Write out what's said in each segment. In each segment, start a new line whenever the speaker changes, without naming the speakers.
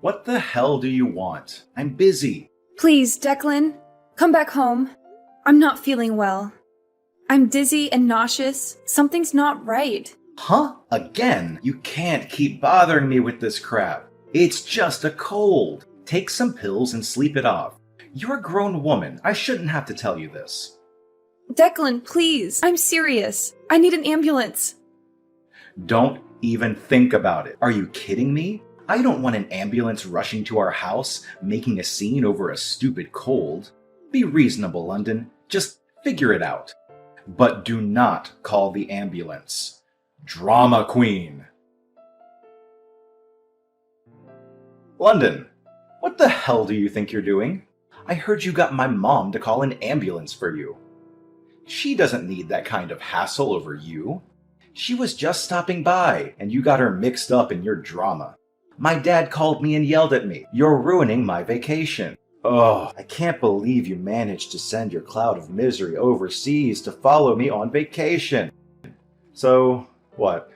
What the hell do you want? I'm busy.
Please, Declan, come back home. I'm not feeling well. I'm dizzy and nauseous. Something's not right.
Huh? Again? You can't keep bothering me with this crap. It's just a cold. Take some pills and sleep it off. You're a grown woman. I shouldn't have to tell you this.
Declan, please. I'm serious. I need an ambulance.
Don't even think about it. Are you kidding me? I don't want an ambulance rushing to our house, making a scene over a stupid cold. Be reasonable, London. Just figure it out. But do not call the ambulance. Drama queen. London, what the hell do you think you're doing? I heard you got my mom to call an ambulance for you. She doesn't need that kind of hassle over you. She was just stopping by, and you got her mixed up in your drama. My dad called me and yelled at me. You're ruining my vacation. Oh, I can't believe you managed to send your cloud of misery overseas to follow me on vacation. So, what?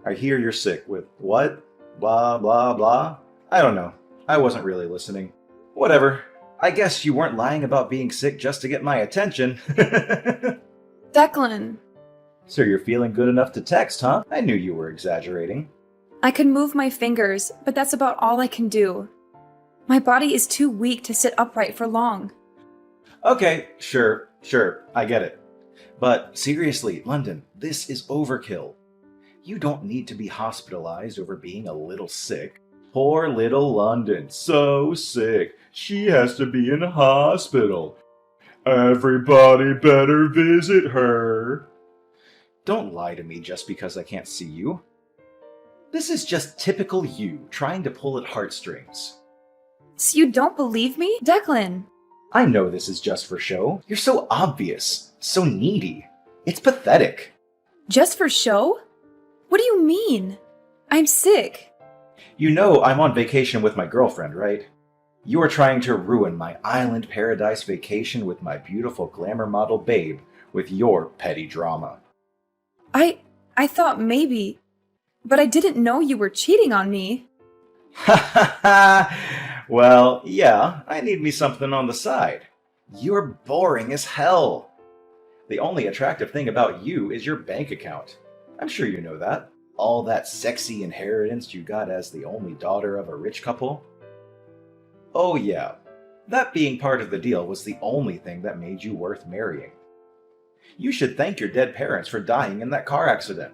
I hear you're sick with what? Blah, blah, blah? I don't know. I wasn't really listening. Whatever. I guess you weren't lying about being sick just to get my attention.
Declan.
So you're feeling good enough to text, huh? I knew you were exaggerating.
I can move my fingers, but that's about all I can do. My body is too weak to sit upright for long.
Okay, sure, I get it. But seriously, London, this is overkill. You don't need to be hospitalized over being a little sick. Poor little London, so sick. She has to be in hospital. Everybody better visit her. Don't lie to me just because I can't see you. This is just typical you, trying to pull at heartstrings.
So you don't believe me? Declan!
I know this is just for show. You're so obvious, so needy. It's pathetic.
Just for show? What do you mean? I'm sick.
You know I'm on vacation with my girlfriend, right? You are trying to ruin my island paradise vacation with my beautiful glamour model babe with your petty drama.
I thought maybe, but I didn't know you were cheating on me.
Ha ha ha! Well, yeah, I need me something on the side. You're boring as hell. The only attractive thing about you is your bank account. I'm sure you know that. All that sexy inheritance you got as the only daughter of a rich couple. Oh yeah, that being part of the deal was the only thing that made you worth marrying. You should thank your dead parents for dying in that car accident.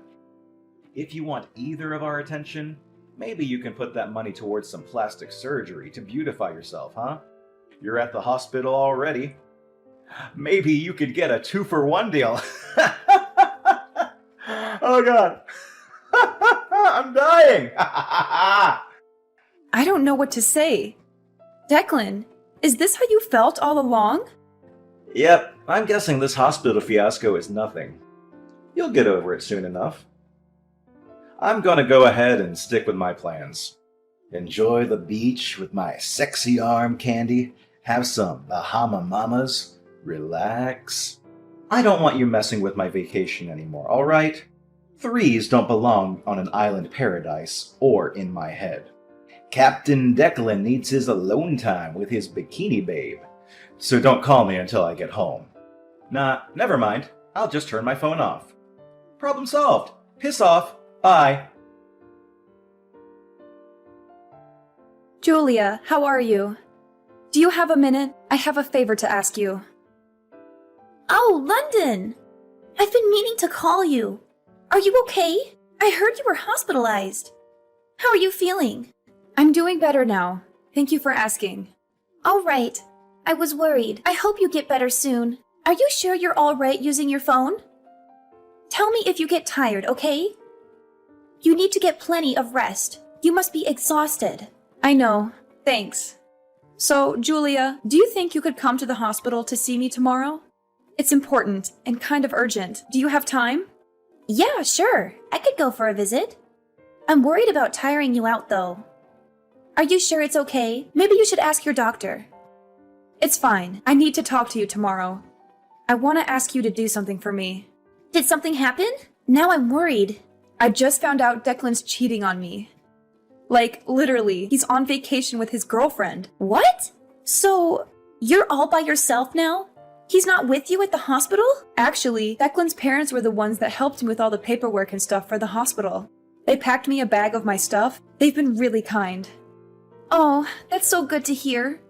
If you want either of our attention, maybe you can put that money towards some plastic surgery to beautify yourself, huh? You're at the hospital already. Maybe you could get a 2-for-1 deal. Oh god. I'm dying.
I don't know what to say. Declan, is this how you felt all along?
Yep, I'm guessing this hospital fiasco is nothing. You'll get over it soon enough. I'm gonna go ahead and stick with my plans. Enjoy the beach with my sexy arm candy, have some Bahama Mamas, relax. I don't want you messing with my vacation anymore, alright? Threes don't belong on an island paradise or in my head. Captain Declan needs his alone time with his bikini babe. So don't call me until I get home. Nah, never mind. I'll just turn my phone off. Problem solved. Piss off. Bye.
Julia, how are you? Do you have a minute? I have a favor to ask you.
Oh, London! I've been meaning to call you. Are you okay? I heard you were hospitalized. How are you feeling?
I'm doing better now. Thank you for asking.
All right. I was worried. I hope you get better soon. Are you sure you're all right using your phone? Tell me if you get tired, okay? You need to get plenty of rest. You must be exhausted.
I know. Thanks. So, Julia, do you think you could come to the hospital to see me tomorrow? It's important and kind of urgent. Do you have time?
Yeah, sure. I could go for a visit. I'm worried about tiring you out, though. Are you sure it's okay? Maybe you should ask your doctor.
It's fine. I need to talk to you tomorrow. I want to ask you to do something for me.
Did something happen? Now I'm worried.
I just found out Declan's cheating on me. Like, literally, he's on vacation with his girlfriend.
What? So, you're all by yourself now? He's not with you at the hospital?
Actually, Declan's parents were the ones that helped me with all the paperwork and stuff for the hospital. They packed me a bag of my stuff. They've been really kind.
Oh, that's so good to hear.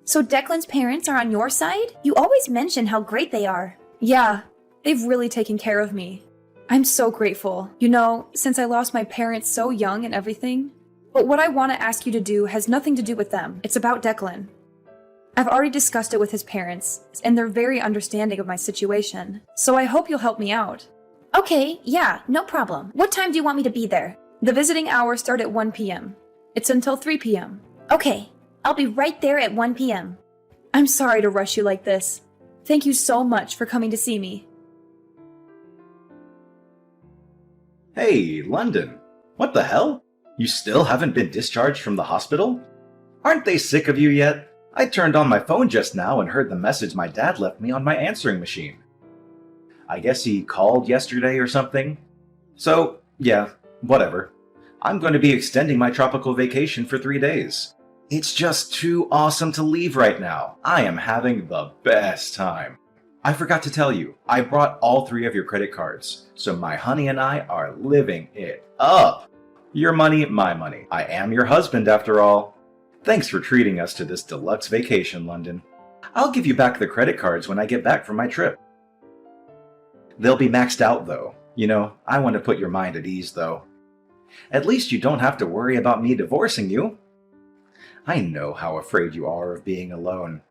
So Declan's parents are on your side? You always mention how great they are.
Yeah, they've really taken care of me. I'm so grateful. You know, since I lost my parents so young and everything. But what I want to ask you to do has nothing to do with them. It's about Declan. I've already discussed it with his parents, and they're very understanding of my situation. So I hope you'll help me out.
Okay, yeah, no problem. What time do you want me to be there?
The visiting hours start at 1 p.m. It's until 3 p.m.
Okay, I'll be right there at 1 p.m.
I'm sorry to rush you like this. Thank you so much for coming to see me.
Hey, London. What the hell? You still haven't been discharged from the hospital? Aren't they sick of you yet? I turned on my phone just now and heard the message my dad left me on my answering machine. I guess he called yesterday or something. So, yeah, whatever. I'm going to be extending my tropical vacation for 3 days. It's just too awesome to leave right now. I am having the best time. I forgot to tell you, I brought all 3 of your credit cards, so my honey and I are living it up. Your money, my money. I am your husband after all. Thanks for treating us to this deluxe vacation, London. I'll give you back the credit cards when I get back from my trip. They'll be maxed out though. You know, I want to put your mind at ease though. At least you don't have to worry about me divorcing you. I know how afraid you are of being alone.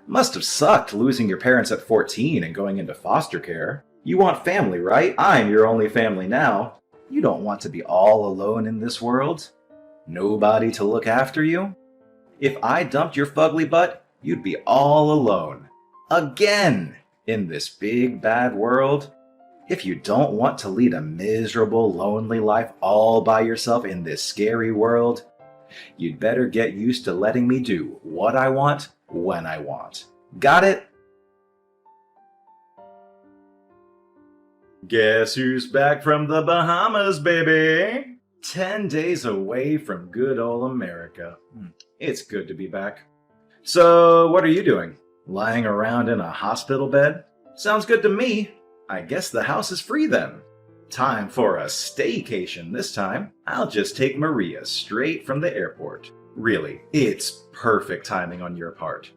Must have sucked losing your parents at 14 and going into foster care. You want family, right? I'm your only family now. You don't want to be all alone in this world. Nobody to look after you. If I dumped your fugly butt, you'd be all alone. Again! In this big bad world. If you don't want to lead a miserable, lonely life all by yourself in this scary world, you'd better get used to letting me do what I want, when I want. Got it? Guess who's back from the Bahamas, baby? 10 days away from good old America. It's good to be back. So, what are you doing? Lying around in a hospital bed? Sounds good to me. I guess the house is free then. Time for a staycation this time. I'll just take Maria straight from the airport. Really, it's perfect timing on your part.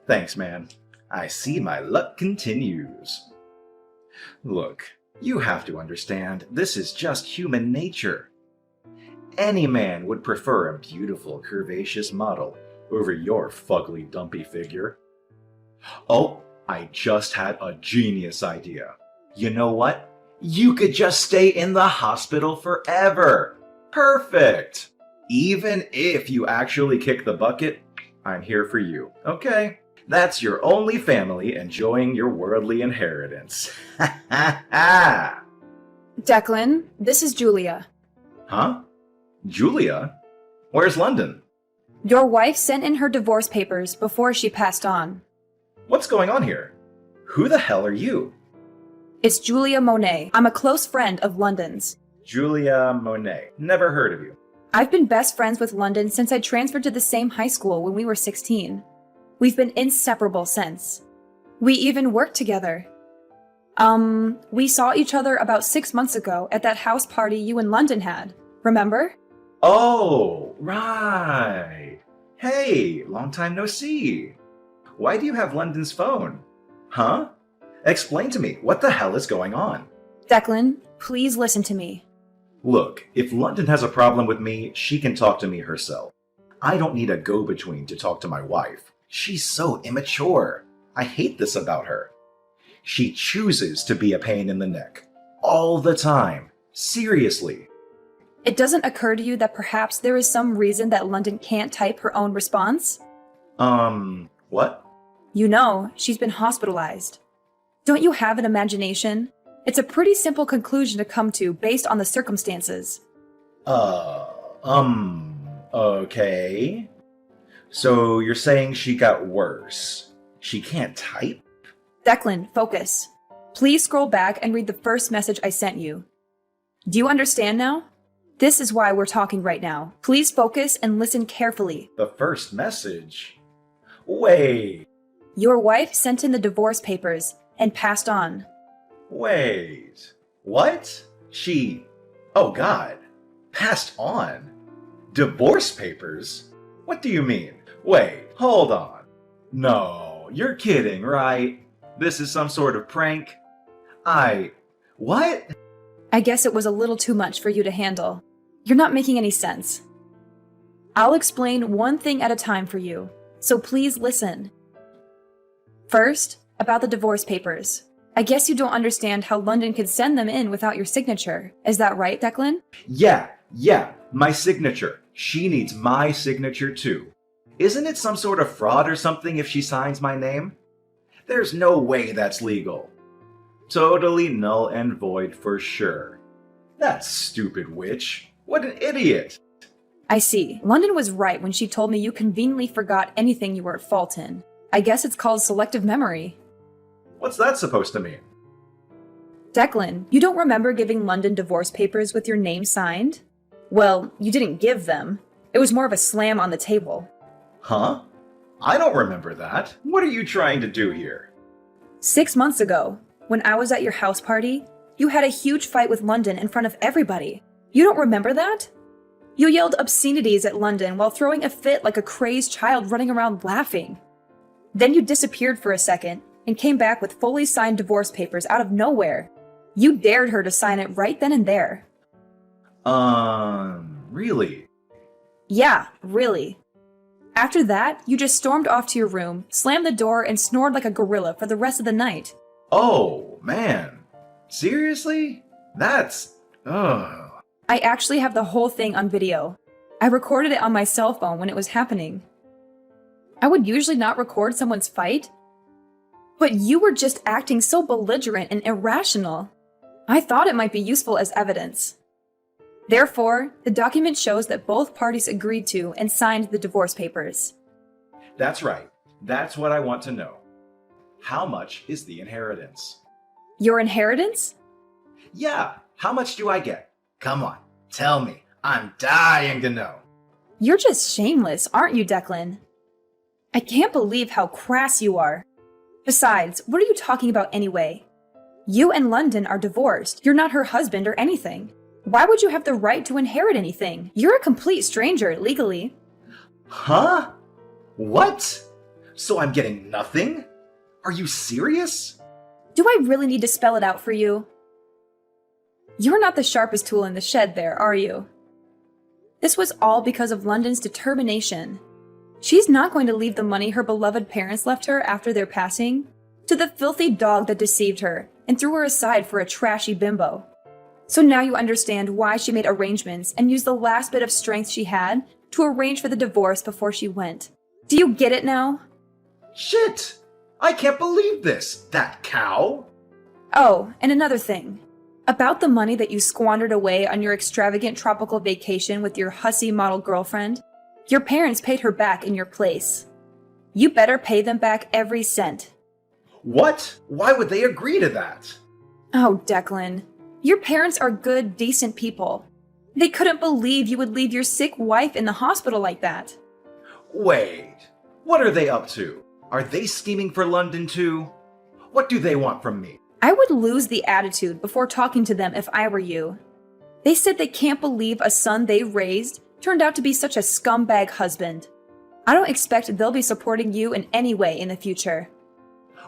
Thanks, man. I see my luck continues. Look, you have to understand, this is just human nature. Any man would prefer a beautiful, curvaceous model over your fugly, dumpy figure. Oh, I just had a genius idea. You know what? You could just stay in the hospital forever. Perfect! Even if you actually kick the bucket, I'm here for you, okay? That's your only family enjoying your worldly inheritance. Ha ha ha!
Declan, this is Julia.
Huh? Julia? Where's London?
Your wife sent in her divorce papers before she passed on.
What's going on here? Who the hell are you?
It's Julia Monet. I'm a close friend of London's.
Julia Monet. Never heard of you.
I've been best friends with London since I transferred to the same high school when we were 16. We've been inseparable since. We even worked together. We saw each other about 6 months ago at that house party you and London had. Remember?
Oh, right. Hey, long time no see. Why do you have London's phone? Huh? Explain to me, what the hell is going on?
Declan, please listen to me.
Look, if London has a problem with me, she can talk to me herself. I don't need a go-between to talk to my wife. She's so immature. I hate this about her. She chooses to be a pain in the neck. All the time. Seriously.
It doesn't occur to you that perhaps there is some reason that London can't type her own response?
What?
You know, she's been hospitalized. Don't you have an imagination? It's a pretty simple conclusion to come to based on the circumstances.
Okay. So you're saying she got worse. She can't type?
Declan, focus. Please scroll back and read the first message I sent you. Do you understand now? This is why we're talking right now. Please focus and listen carefully.
The first message? Wait,
Your wife sent in the divorce papers and passed on.
wait. What? Oh God, passed on? Divorce papers? What do you mean? Wait, hold on. No, you're kidding, right? This is some sort of prank? What?
I guess it was a little too much for you to handle. You're not making any sense. I'll explain one thing at a time for you, so please listen. First, about the divorce papers. I guess you don't understand how London could send them in without your signature. Is that right, Declan?
Yeah, my signature. She needs my signature too. Isn't it some sort of fraud or something if she signs my name? There's no way that's legal. Totally null and void for sure. That stupid witch. What an idiot.
I see. London was right when she told me you conveniently forgot anything you were at fault in. I guess it's called selective memory.
What's that supposed to mean?
Declan, you don't remember giving London divorce papers with your name signed? Well, you didn't give them. It was more of a slam on the table.
Huh? I don't remember that. What are you trying to do here?
6 months ago, when I was at your house party, you had a huge fight with London in front of everybody. You don't remember that? You yelled obscenities at London while throwing a fit like a crazed child running around laughing. Then you disappeared for a second and came back with fully signed divorce papers out of nowhere. You dared her to sign it right then and there.
Really?
Yeah, really. After that, you just stormed off to your room, slammed the door, and snored like a gorilla for the rest of the night.
Oh, man. Seriously? That's... Ugh.
I actually have the whole thing on video. I recorded it on my cell phone when it was happening. I would usually not record someone's fight, but you were just acting so belligerent and irrational. I thought it might be useful as evidence. Therefore, the document shows that both parties agreed to and signed the divorce papers.
That's right. That's what I want to know. How much is the inheritance?
Your inheritance?
Yeah, how much do I get? Come on, tell me. I'm dying to know.
You're just shameless, aren't you, Declan? I can't believe how crass you are. Besides, what are you talking about anyway? You and London are divorced. You're not her husband or anything. Why would you have the right to inherit anything? You're a complete stranger, legally.
Huh? What? So I'm getting nothing? Are you serious?
Do I really need to spell it out for you? You're not the sharpest tool in the shed there, are you? This was all because of London's determination. She's not going to leave the money her beloved parents left her after their passing to the filthy dog that deceived her and threw her aside for a trashy bimbo. So now you understand why she made arrangements and used the last bit of strength she had to arrange for the divorce before she went. Do you get it now?
Shit! I can't believe this! That cow!
Oh, and another thing. About the money that you squandered away on your extravagant tropical vacation with your hussy model girlfriend, your parents paid her back in your place. You better pay them back every cent.
What? Why would they agree to that?
Oh, Declan. Your parents are good, decent people. They couldn't believe you would leave your sick wife in the hospital like that.
Wait, what are they up to? Are they scheming for London too? What do they want from me?
I would lose the attitude before talking to them if I were you. They said they can't believe a son they raised turned out to be such a scumbag husband. I don't expect they'll be supporting you in any way in the future.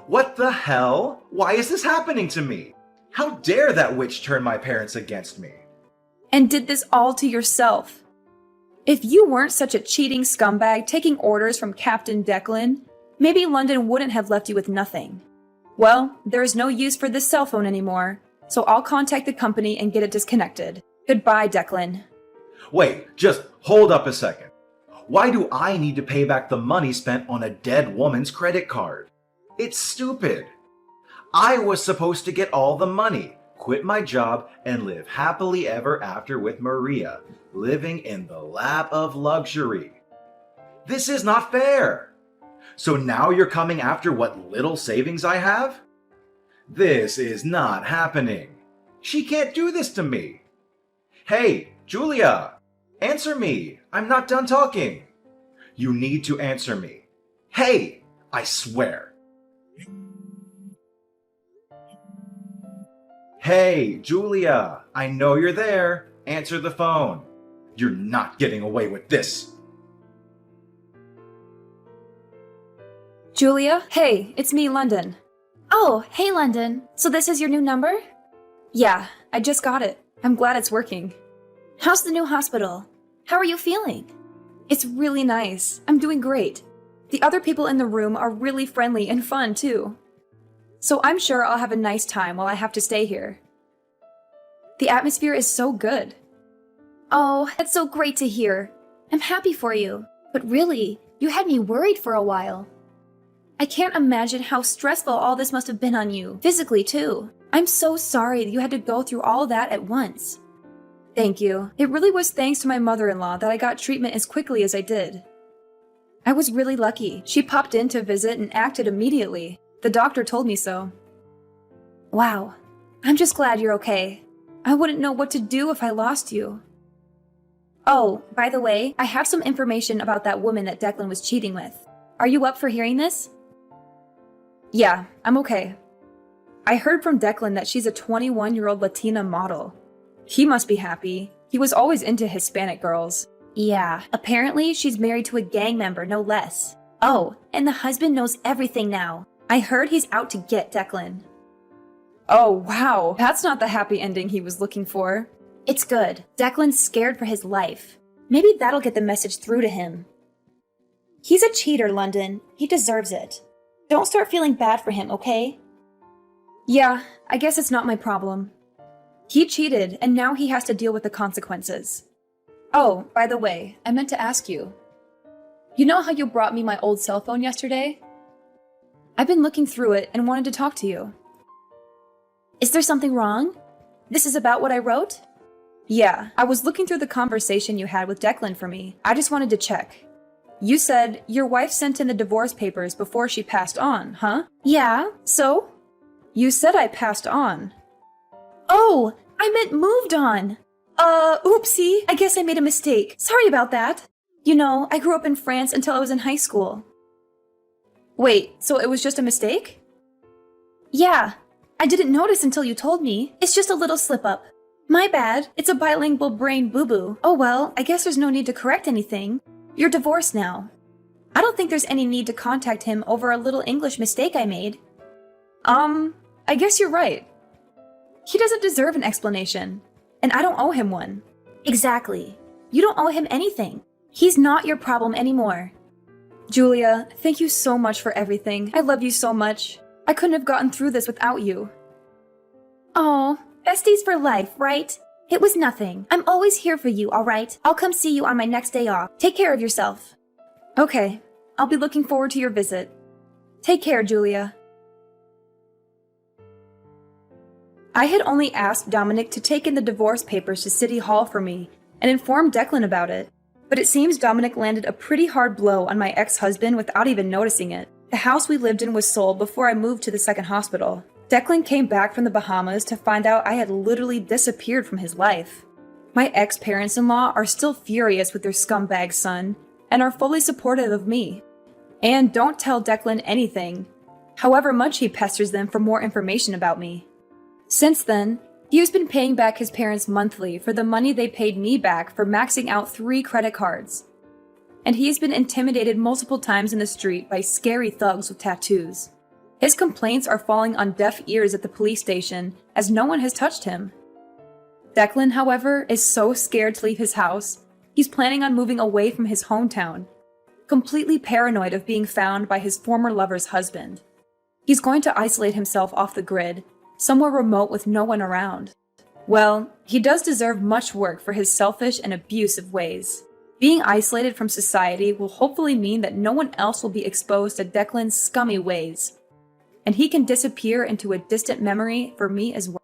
What the hell? Why is this happening to me? How dare that witch turn my parents against me?
And did this all to yourself. If you weren't such a cheating scumbag taking orders from Captain Declan, maybe London wouldn't have left you with nothing. Well, there is no use for this cell phone anymore, so I'll contact the company and get it disconnected. Goodbye, Declan.
Wait, just hold up a second. Why do I need to pay back the money spent on a dead woman's credit card? It's stupid. I was supposed to get all the money, quit my job, and live happily ever after with Maria, living in the lap of luxury. This is not fair. So now you're coming after what little savings I have? This is not happening. She can't do this to me. Hey, Julia! Answer me! I'm not done talking! You need to answer me. Hey! I swear! Hey, Julia! I know you're there! Answer the phone! You're not getting away with this!
Julia? Hey, it's me, London.
Oh, hey London. So this is your new number?
Yeah, I just got it. I'm glad it's working.
How's the new hospital? How are you feeling?
It's really nice. I'm doing great. The other people in the room are really friendly and fun, too. So I'm sure I'll have a nice time while I have to stay here. The atmosphere is so good.
Oh, that's so great to hear. I'm happy for you. But really, you had me worried for a while. I can't imagine how stressful all this must have been on you, physically too. I'm so sorry that you had to go through all that at once.
Thank you. It really was thanks to my mother-in-law that I got treatment as quickly as I did. I was really lucky. She popped in to visit and acted immediately. The doctor told me so. Wow. I'm just glad you're okay. I wouldn't know what to do if I lost you. Oh, by the way, I have some information about that woman that Declan was cheating with. Are you up for hearing this? Yeah, I'm okay. I heard from Declan that she's a 21-year-old Latina model. He must be happy. He was always into Hispanic girls.
Yeah, apparently she's married to a gang member, no less. Oh, and the husband knows everything now. I heard he's out to get Declan.
Oh, wow. That's not the happy ending he was looking for.
It's good. Declan's scared for his life. Maybe that'll get the message through to him. He's a cheater, London. He deserves it. Don't start feeling bad for him, okay?
Yeah, I guess it's not my problem. He cheated, and now he has to deal with the consequences. Oh, by the way, I meant to ask you. You know how you brought me my old cell phone yesterday? I've been looking through it and wanted to talk to you.
Is there something wrong? This is about what I wrote?
Yeah, I was looking through the conversation you had with Declan for me. I just wanted to check. You said your wife sent in the divorce papers before she passed on, huh?
Yeah, so?
You said I passed on.
Oh, I meant moved on. Oopsie, I guess I made a mistake. Sorry about that. You know, I grew up in France until I was in high school.
Wait, so it was just a mistake?
Yeah, I didn't notice until you told me. It's just a little slip-up. My bad, it's a bilingual brain boo-boo. Oh well, I guess there's no need to correct anything. You're divorced now. I don't think there's any need to contact him over a little English mistake I made.
I guess you're right. He doesn't deserve an explanation, and I don't owe him one.
Exactly. You don't owe him anything. He's not your problem anymore.
Julia, thank you so much for everything. I love you so much. I couldn't have gotten through this without you.
Oh, besties for life, right? It was nothing. I'm always here for you, alright? I'll come see you on my next day off. Take care of yourself.
Okay, I'll be looking forward to your visit. Take care, Julia. I had only asked Dominic to take in the divorce papers to City Hall for me and inform Declan about it, but it seems Dominic landed a pretty hard blow on my ex-husband without even noticing it. The house we lived in was sold before I moved to the second hospital. Declan came back from the Bahamas to find out I had literally disappeared from his life. My ex-parents-in-law are still furious with their scumbag son and are fully supportive of me. And don't tell Declan anything, however much he pesters them for more information about me. Since then, he has been paying back his parents monthly for the money they paid me back for maxing out 3 credit cards. And he has been intimidated multiple times in the street by scary thugs with tattoos. His complaints are falling on deaf ears at the police station, as no one has touched him. Declan, however, is so scared to leave his house, he's planning on moving away from his hometown, completely paranoid of being found by his former lover's husband. He's going to isolate himself off the grid, somewhere remote with no one around. Well, he does deserve much work for his selfish and abusive ways. Being isolated from society will hopefully mean that no one else will be exposed to Declan's scummy ways, and he can disappear into a distant memory for me as well.